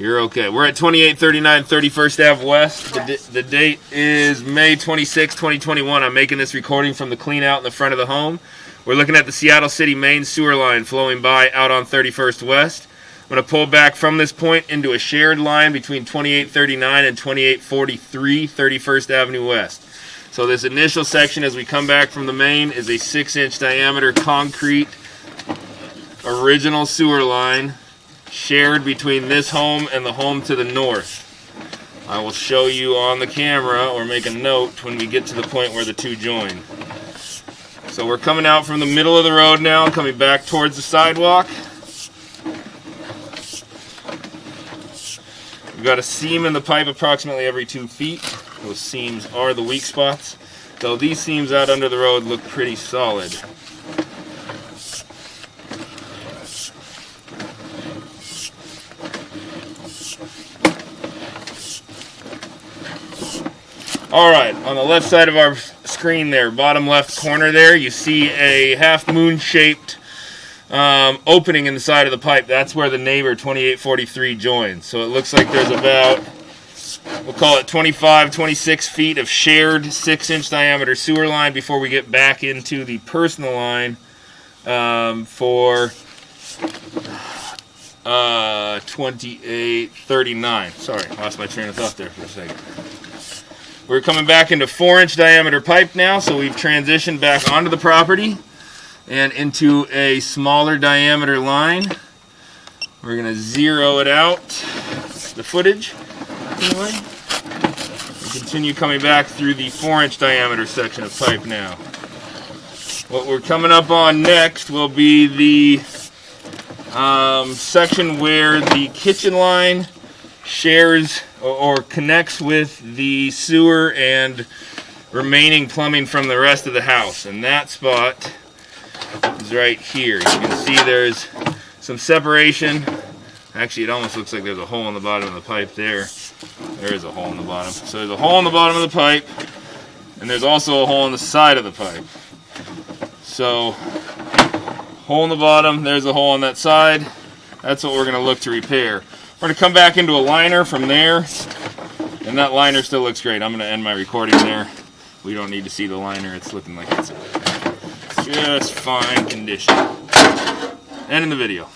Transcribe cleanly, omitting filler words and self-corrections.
You're okay. We're at 2839 31st Ave West. The date is May 26, 2021. I'm making this recording from the clean out in the front of the home. We're looking at the Seattle City main sewer line flowing by out on 31st West. I'm going to pull back from this point into a shared line between 2839 and 2843 31st Avenue West. So this initial section as we come back from the main is a 6-inch diameter concrete original sewer line shared between this home and the home to the north. I will show you on the camera or make a note when we get to the point where the two join. So we're coming out from the middle of the road now, coming back towards the sidewalk. We've got a seam in the pipe approximately every 2 feet. Those seams are the weak spots, though these seams out under the road look pretty solid. Alright, on the left side of our screen there, bottom left corner there, you see a half moon shaped opening in the side of the pipe. That's where the neighbor 2843 joins. So it looks like there's about, we'll call it 25-26 feet of shared 6-inch diameter sewer line before we get back into the personal line for 2839. Sorry, lost my train of thought there for a second. We're coming back into 4-inch diameter pipe now, so we've transitioned back onto the property and into a smaller diameter line. We're going to zero it out, the footage, anyway. And continue coming back through the 4-inch diameter section of pipe now. What we're coming up on next will be the section where the kitchen line shares or connects with the sewer and remaining plumbing from the rest of the house. And that spot is right here. You can see there's some separation. Actually, it almost looks like there's a hole in the bottom of the pipe there. There is a hole in the bottom. So there's a hole in the bottom of the pipe, and there's also a hole in the side of the pipe. So, hole in the bottom, there's a hole on that side. That's what we're going to look to repair. We're going to come back into a liner from there, and that liner still looks great. I'm going to end my recording there. We don't need to see the liner. It's looking like it's just fine condition. End of the video.